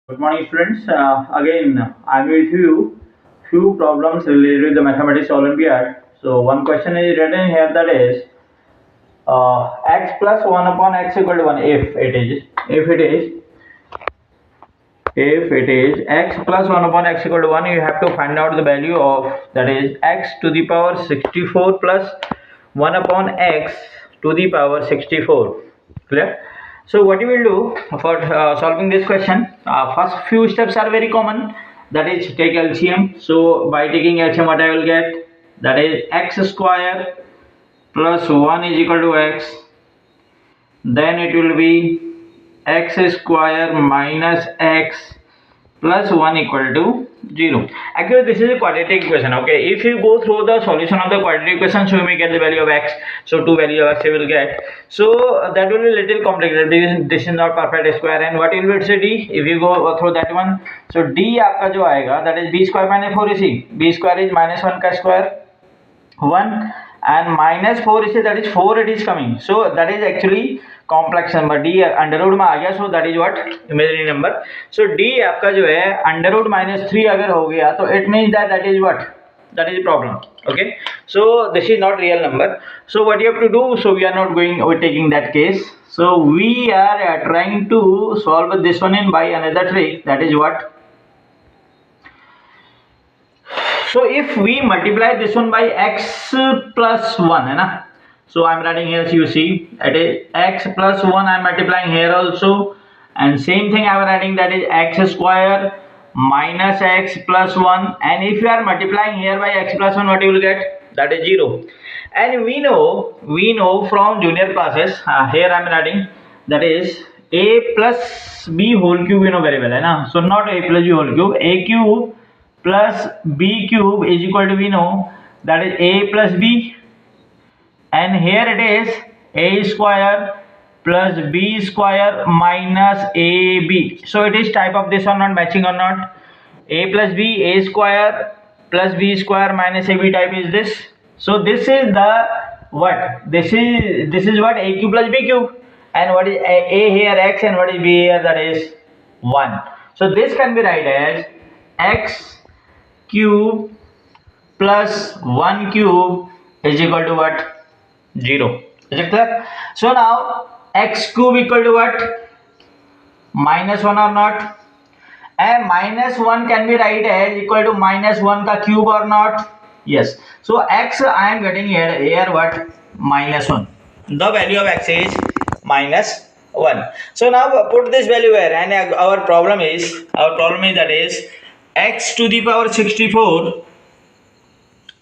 Good morning, students. Again, I'm with you. Few problems related with the mathematics Olympiad. So one question is written here, that is x plus 1 upon x equal to 1. If it is x plus 1 upon x equal to 1, you have to find out the value of, that is, x to the power 64 plus 1 upon x to the power 64. Clear? So what you will do for solving this question, first few steps are very common, that is take LCM. So by taking LCM, what I will get, that is x square plus 1 is equal to x, then it will be x square minus x plus 1 equal to 0. Actually, this is a quadratic equation. Okay, if you go through the solution of the quadratic equation, so you may get the value of x. So two value of x you will get. So that will be little complicated because this is not perfect square. And what will be d? If you go through that one, so d आपका जो आएगा, that is b square minus 4ac. B square is minus 1 का square 1 and minus 4 is, that is 4 it is coming. So that is actually complex number d under root में आ गया. So that is what imaginary number. So d आपका जो है under root -3 अगर हो गया तो it means that is what, that is the problem. Okay, so this is not real number. So what you have to do, so we are not going or taking that case. So we are trying to solve this one in by another trick, that is what. So if we multiply this one by x plus 1 है ना, so I'm writing here, so you see it is x plus 1. I'm multiplying here also, and same thing I'm writing, that is x square minus x plus 1. And if you are multiplying here by x plus 1, what you will get, that is 0. And we know from junior classes, here I'm writing, that is a plus b whole cube, you know very well है ना. So not a plus b whole cube, a cube plus b cube is equal to, we know, that is a plus b, and here it is a square plus b square minus ab. So it is type of this one not matching or not. A plus b, a square plus b square minus ab type is this. So this is the what, this is what, a cube plus b cube, and what is a here x, and what is b here, that is 1. So this can be write as x cube plus 1 cube is equal to what, 0. Is it clear? So now x cube equal to what, minus 1 or not, and minus 1 can be write as equal to minus 1 ka cube or not. Yes. So x I am getting here what, minus 1. The value of x is minus 1. So now put this value here, and our problem is that is x to the power 64,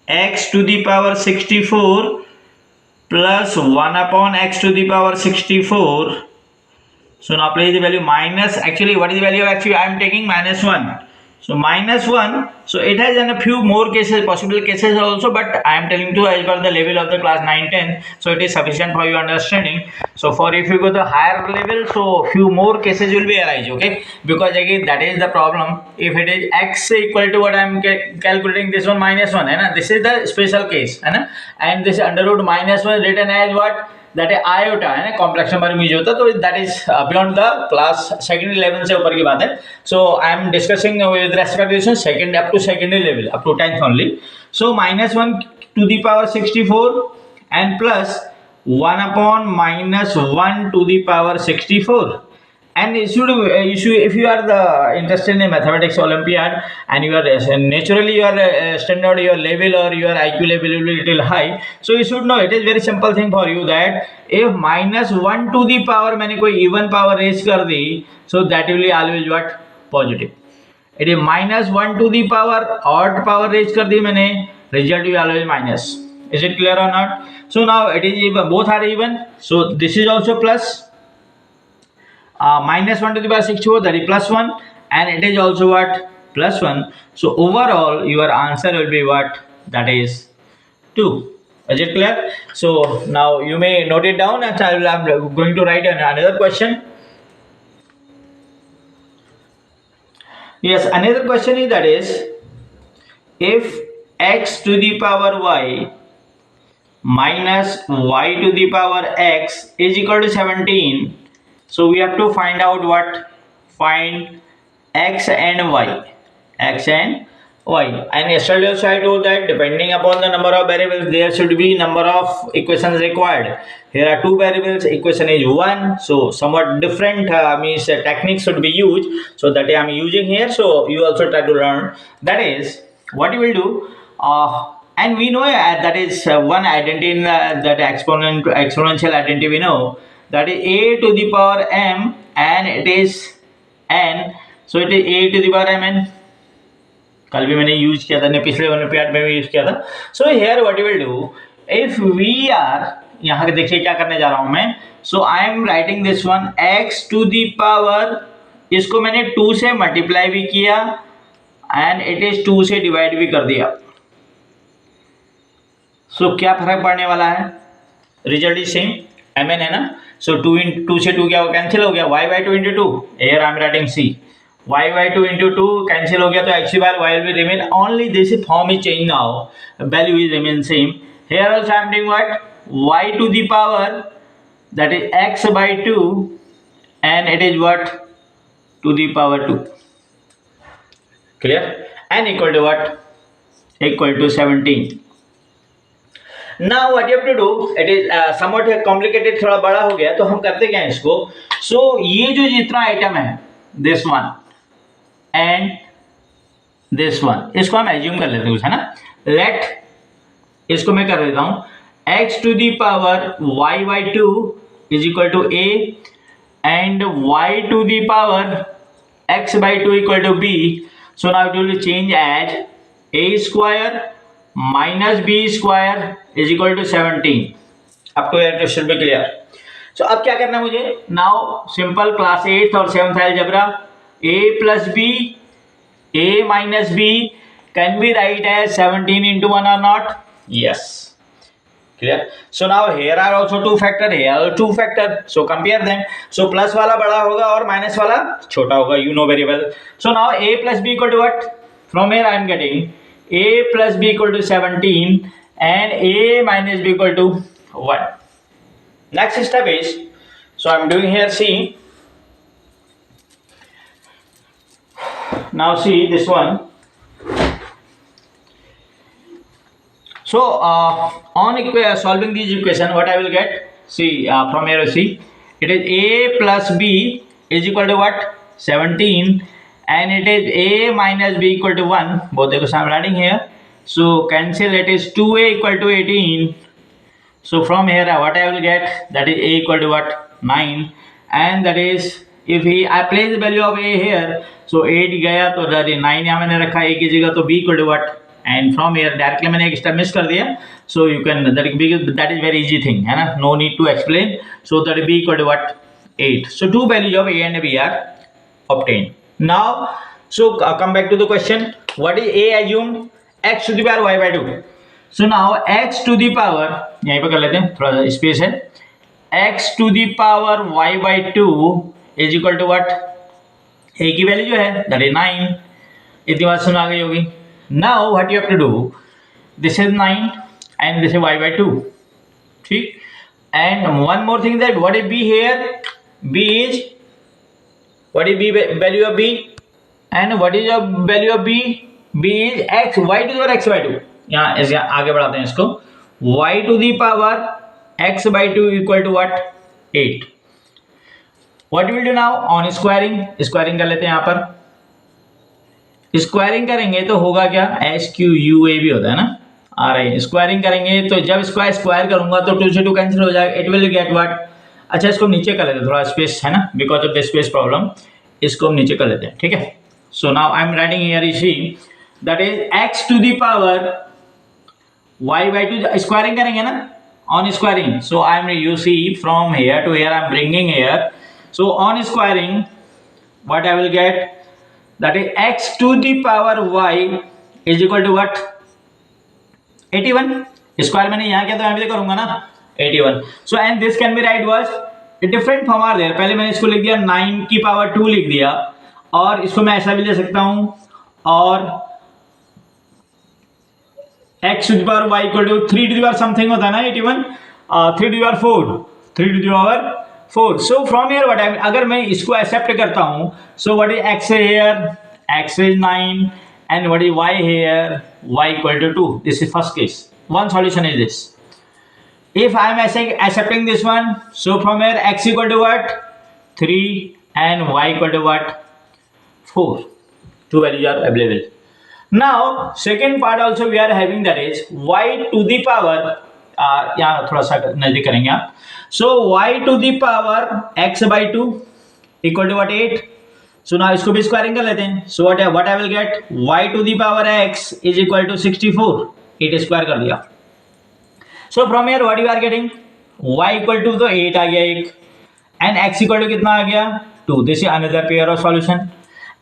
x to the power 64 plus 1 upon x to the power 64. So now place the value minus, actually what is the value of x? I am taking minus 1. So minus 1. So it has a few more cases, possible cases also, but I am telling you as per the level of the class 9-10. So it is sufficient for your understanding. So for if you go the higher level, so few more cases will be arise. Okay, because again that is the problem. If it is x equal to what I am calculating, this one minus 1, and this is the special case, and this under root minus 1 written as what, that is iota है ना, complex number में use होता है. तो that is beyond the class secondary level से ऊपर की बात है. So I am discussing with respect to second up to secondary level, up to 10th only. So minus 1 to the power 64 and plus 1 upon minus 1 to the power 64. And if you are the interested in mathematics Olympiad, and you are naturally your standard, your level or your IQ level will be little high, so you should know it is very simple thing for you that if minus 1 to the power मैंने कोई even power raise कर दी, so that will be always what, positive. It is minus 1 to the power odd power raise कर दी मैंने, result will always minus. Is it clear or not? So now it is even, both are even, so this is also plus. Minus 1 to the power 64, that is plus 1, and it is also what, plus 1. So overall your answer will be what, that is 2. Is it clear? So now you may note it down, and I am going to write another question. Yes, another question is, that is if x to the power y minus y to the power x is equal to 17. So we have to find out what, find x and y, x and y. And yesterday also I told that depending upon the number of variables, there should be number of equations required. Here are two variables, equation is 1, so somewhat different means techniques should be used. So that I am using here. So you also try to learn. That is what you will do. And we know that is one identity in that exponential identity. We know that is a to the power m, and it is n. So it is a to the power mn. कल भी मैंने use किया था, पिछले olympiad में भी use किया था. So here what you will do, if we are, यहाँ देखिए क्या करने जा रहा हूं मैं. So I am writing this one x to the power, इसको मैंने 2 से मल्टीप्लाई भी किया एंड इट इज 2 से डिवाइड भी कर दिया. सो क्या फर्क पड़ने वाला है, रिजल्ट इज सेम, mn है ना. सो 2 से 2 क्या कैंसिल हो गया, y by 2 into 2, here I am writing c, y by 2 into 2 cancel हो गया, तो x by y will remain, only this form is changed now, value is remain same. Here also I am doing what, y to the power, that is x by 2, and it is what, to the power 2, clear, and equal to what, equal to 17. Now what you have to do, it is somewhat complicated, थोड़ा बड़ा हो गया, तो हम करते क्या है इसको. सो ये जो जितना आइटम है, this one and this one, इसको हम एज्यूम कर लेते हैं, है ना. लेट, इसको मैं कर देता हूं x to the power y by 2 is equal to a and y to the power x by 2 equal to b. So now it will change as a square minus B square is equal to 17. अब तो यार should be clear. सो अब क्या करना है मुझे, now simple class 8th और 7th algebra, a plus B, a minus B can be write as 17 into 1 or not, yes, clear. So now here are also two factor, here are two factor, so compare them. So plus वाला बड़ा होगा और minus वाला छोटा होगा, you know very well. So now a plus b equal to what, from here I am getting a plus b equal to 17 and a minus b equal to 1. Next step is, so I am doing here, see, now see this one. So on solving these equation, what I will get, see, from here see, it is a plus b is equal to what, 17, and it is a minus b equal to 1, both the I am writing here. So cancel, it is 2a equal to 18. So from here what I will get, that is a equal to what, 9, and that is, if I place the value of a here, so 8 गया तो that is 9 यहाँ मैंने रखा a की जगह, तो b equal to what, and from here directly मैंने एक step miss कर दिया. So you can, that is very easy thing, है ना, no need to explain. So that is b equal to what, 8. So two values of a and b are obtained. Now so come back to the question, what is a assumed, x to the power y by 2. So now x to the power, यहीं पे कर लेते हैं, थोड़ा space है, x to the power y by 2 is equal to what, a की value जो है that is 9. इतनी बात सुना गई होगी. Now what you have to do, this is 9 and this is y by 2, ठीक. And one more thing, that what is b here, b is, what is b value of b, and what is the value of b, b is x, y to the power x by 2. यहाँ इसके आगे बढ़ाते हैं इसको, y to the power x by 2 equal to what, 8. What we will do now, on squaring, squaring कर लेते हैं. यहाँ पर स्क्वायरिंग करेंगे तो होगा क्या, एस क्यू यू ए भी होता है ना, आ रहा है. स्क्वायरिंग करेंगे तो जब स्क्वायर करूंगा तो 2 से 2 कैंसिल हो जाएगा, इट विल गेट व्हाट. अच्छा इसको नीचे कर लेते हैं, थोड़ा स्पेस है ना, because of the space problem, इसको हम नीचे कर लेते हैं, ठीक है. So now I am writing here, you see, that is x to the power y by 2, squaring करेंगे ना, on squaring. So I am, you see, from here to here I am bringing here. So on squaring, what I will get, that is x to the power y is equal to what, 81. Square मैंने यहाँ किया तो यहाँ भी करूंगा ना, 81. So and this can be right was a different form are there. पहले मैंने इसको लिख दिया 9 की पावर 2 लिख दिया, और इसको मैं ऐसा भी ले सकता हूं, और x to the power y equal to 3 to the power something होता है ना, 81, 3 to the power 4, 3 to the power 4. So from here what I अगर मैं इसको एक्सेप्ट करता हूँ, so what is x here? X is 9 and what is y here? Y equal to 2. This is first case. One solution is this. If I am accepting this one, so from here x equal to what? 3 and y equal to what? 4. Two values are available. Now second part also we are having, that is y to the power, यहाँ थोड़ा सा नजदीक करेंगे आप. So y to the power x by 2 equal to what? 8. So now इसको भी squaring कर लेते हैं. So what I will get? Y to the power x is equal to 64. 8 square कर दिया. So from here what you are getting? Y equal to तो 8 आ गया एक, and x equal to कितना आ गया? 2. This is another pair of solution.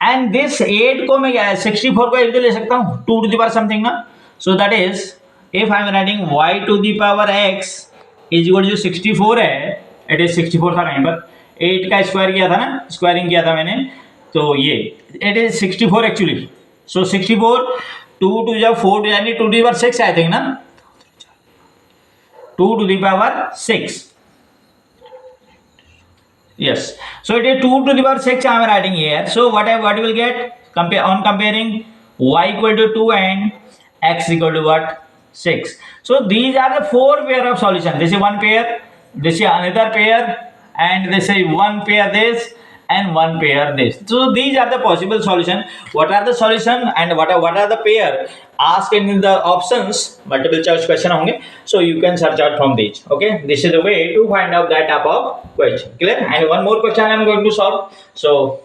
And this 8 को मैं 64 को एक ले सकता हूँ 2 to the power something ना. So that is if I am writing y to the power x is equal to 64 है, it is 64 था कहीं पर, 8 का स्क्वायर किया था ना, स्क्वायरिंग किया था मैंने, तो ये it is 64 actually. So 64 2 to the 4 यानी 2 to the power 6 I think ना, 2 to the power 6. Yes, so it is 2 to the power 6 I am writing here. So what you will get comparing y equal to 2 and x equal to what? 6. So these are the 4 pair of solution. This is one pair, this is another pair, and this is one pair this and one pair this. So these are the possible solution. What are the solution and what are the pair asked in the options? Multiple choice question होंगे. So you can search out from these. Okay, this is the way to find out that type of question. Clear? And one more question I am going to solve. So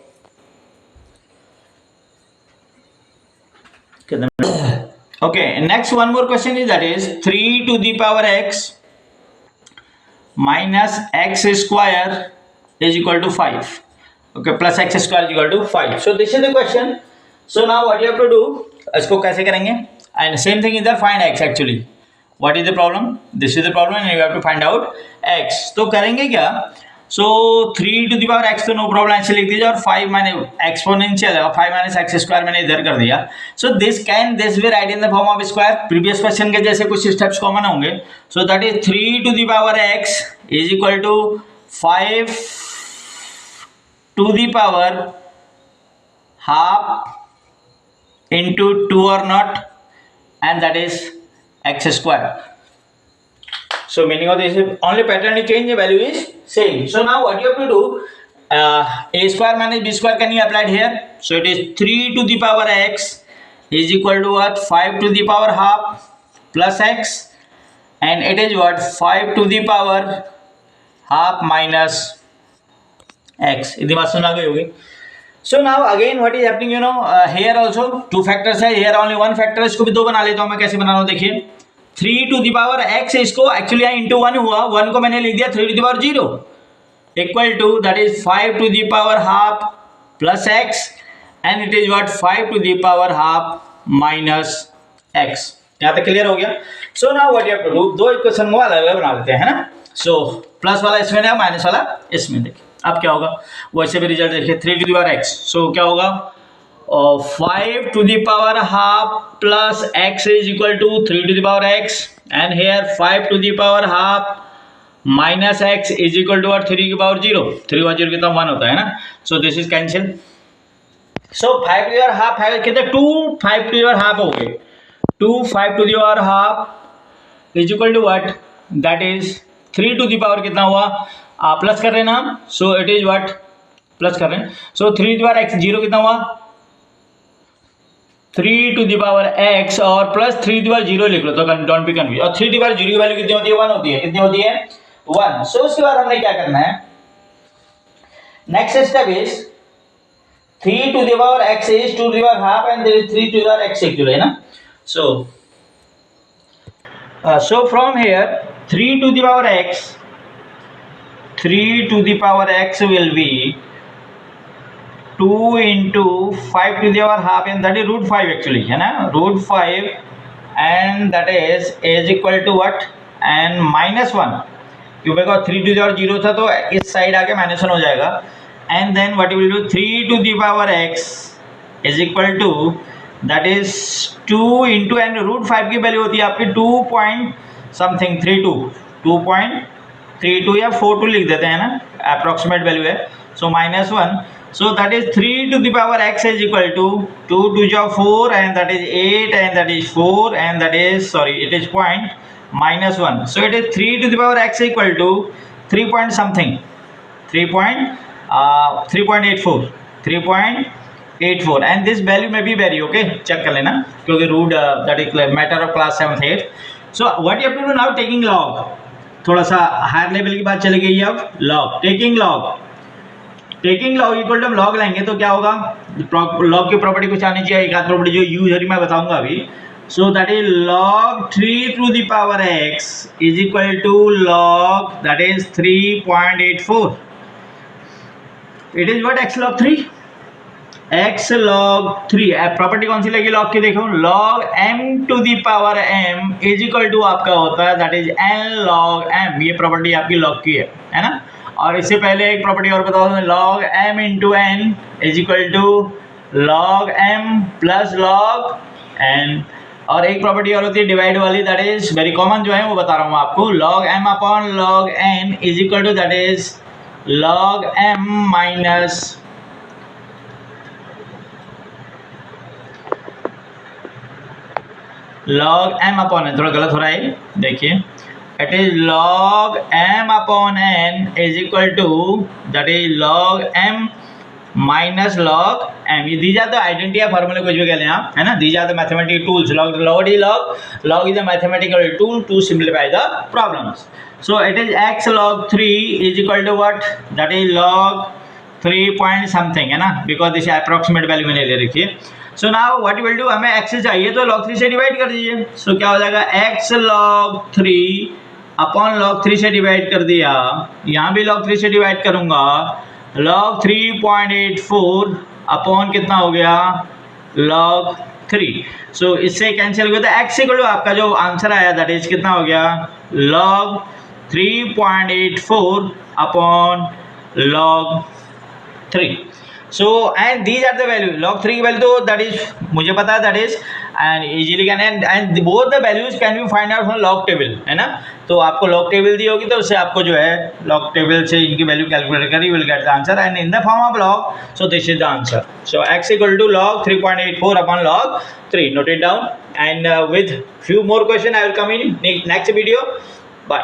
okay, next one more question is, that is 3 to the power x minus x square is equal to 5. Okay, plus x square is equal to 5. So this is the question. So now what you have to do, इसको कैसे करेंगे? And same thing is there, find x actually. What is the problem? This is the problem and you have to find out x. तो करेंगे क्या? So 3 to the power x तो no problem ऐसे लिख दीजिए, और 5 मैंने एक्सपोनेंशियल 5 माइनस एक्स स्क्वायर मैंने इधर कर दिया. So this be write in the form of square. Previous question के जैसे कुछ स्टेप्स कॉमन होंगे. So that is 3 to the power x is equal to 5 to the power half into 2 or not, and that is x square. So meaning of this is only pattern change, the value is same. So now what you have to do, a square minus b square can be applied here. So it is 3 to the power x is equal to what? 5 to the power half plus x, and it is what? 5 to the power half minus x. इतनी बात सुना गई होगी. So now again what is happening, you know, here also two factors है, here only one factor है, इसको भी दो बना लेता हूँ मैं. कैसे बना रहा हूँ देखिए, 3 to the power x इसको एक्चुअली यहाँ इंटू 1 हुआ, 1 को मैंने लिख दिया 3 to the power 0 equal to that is 5 to the power half plus x, and it is what? 5 to the power half minus x. यहाँ तक क्लियर हो गया. So now what you have to do, दो equation को अलग अलग बना लेते हैं, है ना. So प्लस वाला इसमें है, माइनस वाला इसमें. देखिए अब क्या होगा, वैसे भी रिजल्ट देखिए 3 to the power x. So क्या होगा, 5 to the power half plus x is equal to 3 to the power x, and here 5 to the power half minus x is equal to what? 3 की power 0. 3 का 0 कितना 1 होता है ना. So this is cancel. So 5 to the power half है कितने, 2 5 to the power half हो गए. 2 5 to the power half is equal to what? That is 3 to the power कितना हुआ, प्लस कर रहे हैं ना हम. So it is what? Plus कर रहे हैं. So 3 to the power x 0 कितना हुआ, 3 to the power x, और प्लस 3 to the power 0 लिख लो तो डोंट बी कंफ्यूज. और 3 to the power 0 की वैल्यू कितनी होती है, 1 होती है. कितनी होती है, 1. सो उसके बाद हमने क्या करना है, next step is 3 to the power x is 2 to the power half and there is 3 to the power x actually, है ना. So from here 3 to the power x will be 2 into 5 to the power half, and that is root 5 actually, है ना, root 5, and that is equal to what? and minus 1, क्योंकि 3 to the power 0 था तो इस side आके minus 1 हो जाएगा. and then what you will do, 3 to the power x is equal to that is 2 into, and root 5 की value होती है आपकी 2.32 2.32 या 42 लिख देते हैं ना, अप्रोक्सीमेट वैल्यू है, सो -1, so that is 3 to the power x is equal to 2 to the 4 and that is 8 and that is 4 and that is, sorry, it is point -1, so it is 3 to the power x equal to 3 point something, 3.84 and this value may be vary, okay, check कर लेना क्योंकि root that is matter of class 7th 8th. So what you have to do now, taking log, थोड़ा सा higher level की बात चली गई है. अब log, taking log equal to हम log लेंगे तो क्या होगा, log की प्रॉपर्टी कुछ आनी चाहिए, एक आध प्रॉपर्टी जो यूजली मैं बताऊंगा अभी. So that is log 3 to the power x is equal to log that is 3.84. It is what, x log 3, x log 3. Property कौन सी लगी log की, देखो log m to the power m is equal to आपका होता है that is n log m. ये property आपकी log की है ना. और इससे पहले एक प्रॉपर्टी और बताओ, log m into n is equal to log m plus log n. और एक प्रॉपर्टी और होती है डिवाइड वाली, दैट इज वेरी कॉमन जो है वो बता रहा हूँ आपको, log m upon log n is equal to that is log m minus log m upon n. थोड़ा गलत हो रहा है, देखिए it is log m upon n is equal to that is log m minus log m. ये दी जाता है identity या फार्मूले कुछ भी कह लें आप, है ना. दी जाता है mathematical tools, log is a mathematical tool to simplify the problems. So it is x log 3 is equal to what, that is log 3 point something, है ना, because this approximate value मैंने ले रखी है. So now what you will do, हमें x चाहिए तो log 3 से डिवाइड कर दीजिए. So क्या हो जाएगा, x log 3 अपॉन log 3 से डिवाइड कर दिया, यहाँ भी log 3 से डिवाइड करूँगा, log 3.84 अपॉन कितना हो गया, log 3. सो इससे कैंसिल हो गया, तो x इक्वल टू आपका जो आंसर आया दैट इज कितना हो गया, log 3.84 upon log 3. So and these are the value, log 3 की वैल्यू तो दैट इज मुझे पता है, that is and easily can and both the values can be find out from log table, है ना. तो आपको log टेबल दी होगी तो उससे आपको जो है log टेबल से इनकी वैल्यू कैलकुलेट करी, will get the answer and in the form of log. So this is the answer. So x equal to log 3.84 upon log 3. Note it down and with few more question I will come in next video. Bye.